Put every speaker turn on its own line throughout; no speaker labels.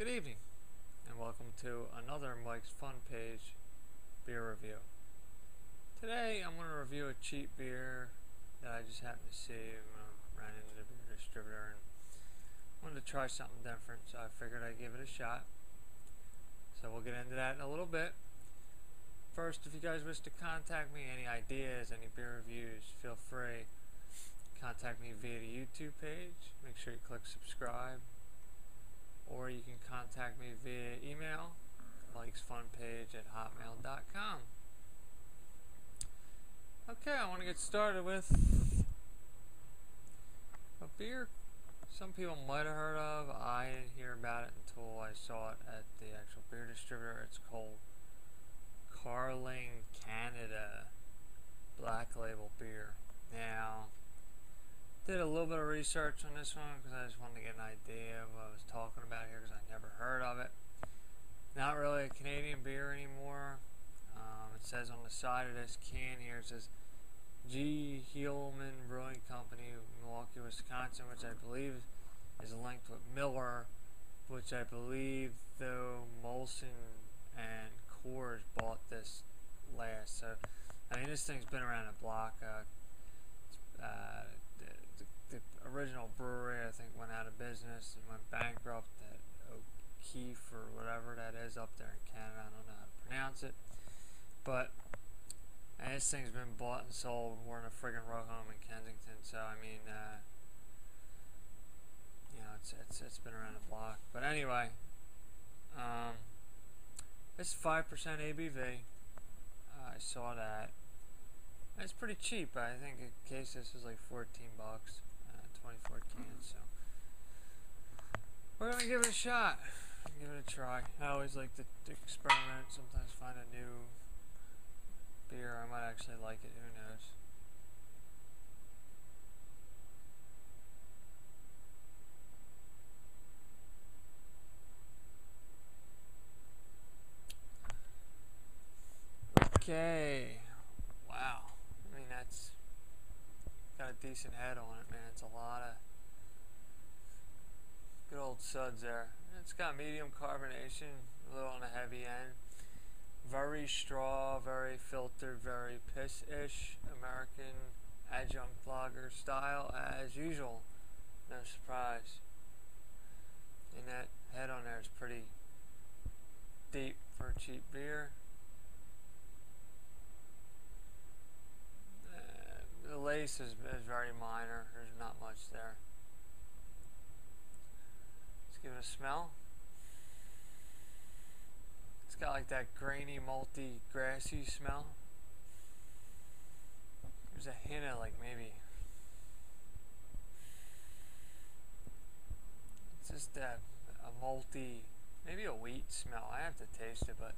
Good evening, and welcome to another Mike's Fun Page beer review. Today I'm going to review a cheap beer that I just happened to see when I ran into the beer distributor and wanted to try something different, so I figured I'd give it a shot. So we'll get into that in a little bit. First, if you guys wish to contact me, any ideas, any beer reviews, feel free. Contact me via the YouTube page. Make sure you click subscribe. Or you can contact me via email, mikesfunpage@hotmail.com. Okay, I want to get started with a beer some people might have heard of. I didn't hear about it until I saw it at the actual beer distributor. It's called Carling Canada Black Label Beer. Now, did a little bit of research on this one because I just wanted to get an idea of what I was talking about here because I never heard of it. Not really a Canadian beer anymore. It says on the side of this can here, it says G. Hillman Brewing Company, Milwaukee, Wisconsin, which I believe is linked with Miller, which I believe though Molson and Coors bought this last. So, I mean, this thing's been around the block. The original brewery, I think, went out of business and went bankrupt at O'Keefe or whatever that is up there in Canada. I don't know how to pronounce it. But this thing's been bought and sold. We're in a friggin' row home in Kensington, so I mean, you know, it's been around the block. But anyway, it's 5% ABV. I saw that. It's pretty cheap. I think a case this was like $14, 24 cans. So we're gonna give it a shot. Give it a try. I always like to experiment. Sometimes find a new beer. I might actually like it. Who knows? Okay. Wow. I mean, that's got a decent head on it, man. It's a lot of good old suds there. It's got medium carbonation, a little on the heavy end. Very straw, very filtered, very piss-ish American adjunct lager style as usual. No surprise. And that head on there is pretty deep for a cheap beer. The lace is very minor. There's not much there. Let's give it a smell. It's got like that grainy, malty, grassy smell. There's a hint of like maybe it's just a malty, maybe a wheat smell. I have to taste it, but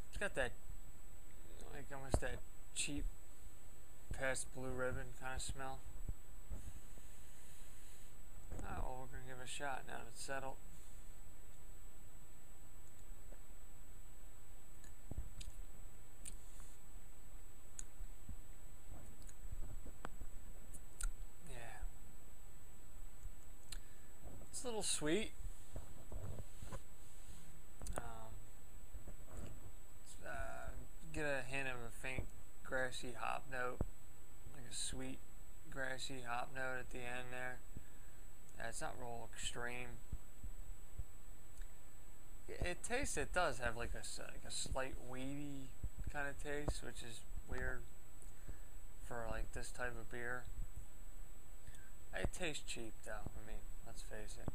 it's got that like almost that cheap past Blue Ribbon kind of smell. Alright, well, we're gonna give it a shot now that it's settled. Yeah. It's a little sweet. Get a hint of a faint grassy hop note. Like a sweet, grassy hop note at the end there. Yeah, it's not real extreme. It does have like a slight weedy kind of taste, which is weird for like this type of beer. It tastes cheap though, I mean, let's face it.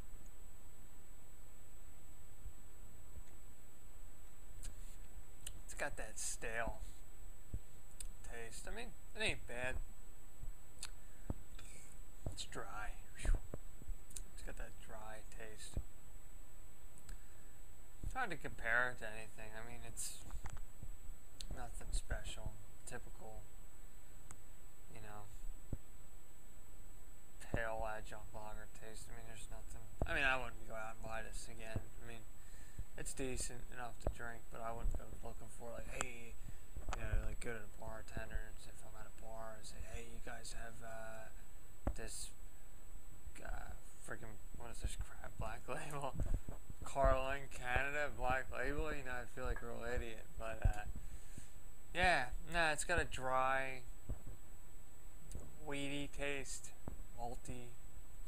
It's got that stale taste. I mean, it ain't bad. It's dry. It's got that dry taste. It's hard to compare it to anything. I mean, it's nothing special. Typical, you know, pale adjunct lager taste. I mean, there's nothing. I mean, I wouldn't go out and buy this again. I mean, it's decent enough to drink, but I wouldn't go looking for like, hey, you know, like go to the bartender and if I'm at a bar and say, hey, you guys have this freaking what is this crap? Black Label. Carling Canada Black Label. You know, I feel like a real idiot, but yeah, nah, it's got a dry, weedy taste, malty.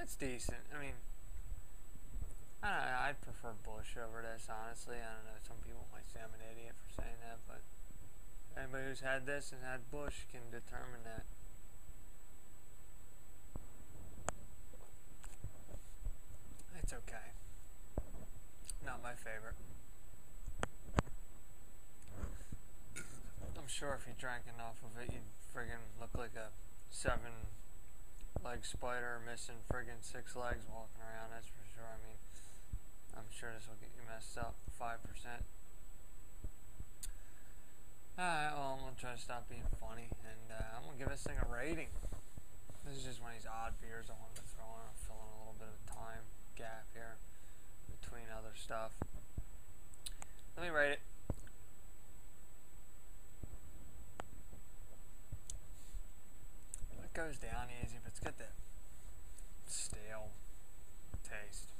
It's decent. I mean, I don't know, I'd prefer Bush over this, honestly. I don't know, some people might say I'm an idiot for saying that, but anybody who's had this and had Bush can determine that. It's okay. Not my favorite. I'm sure if you drank enough of it, you'd friggin' look like a 7-leg spider missing friggin' 6 legs walking around, that's for sure. I mean, I'm sure this will get you messed up. 5%. Alright, well, I'm gonna try to stop being funny, and I'm gonna give this thing a rating. This is just one of these odd beers I wanted to throw in. I'm filling a little bit of time gap here between other stuff. Let me rate it. It goes down easy, but it's got that stale taste.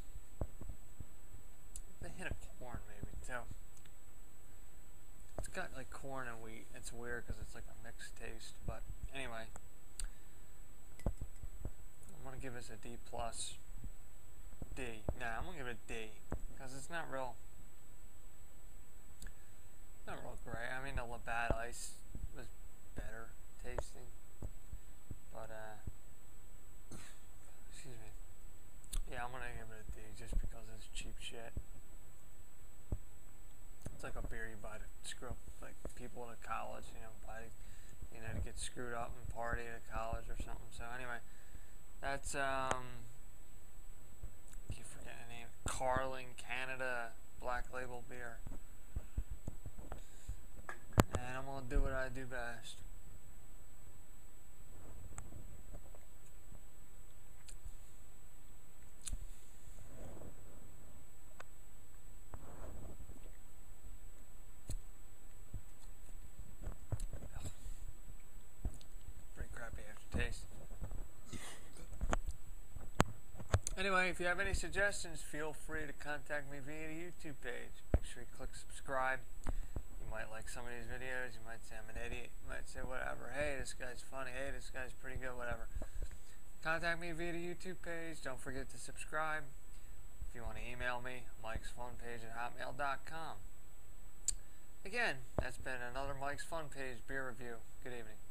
They hit a corn maybe too. It's got like corn and wheat. It's weird because it's like a mixed taste, but anyway. I'm gonna give this a D plus. D. Nah, I'm gonna give it a D because it's not real great. I mean, the Labatt Ice was better tasting, but excuse me. Yeah, I'm gonna give it a D just because it's cheap shit. It's like a beer you buy to screw up, like people at college, you know, buy, you know, to get screwed up and party at college or something. So anyway, that's I keep forgetting the name. Carling Canada Black Label beer. And I'm gonna do what I do best. Pretty crappy aftertaste. Anyway, if you have any suggestions, feel free to contact me via the YouTube page. Make sure you click subscribe. You might like some of these videos. You might say I'm an idiot. You might say whatever. Hey, this guy's funny. Hey, this guy's pretty good. Whatever. Contact me via the YouTube page. Don't forget to subscribe. If you want to email me, mikesfunpage@hotmail.com. Again, that's been another Mike's Fun Page beer review. Good evening.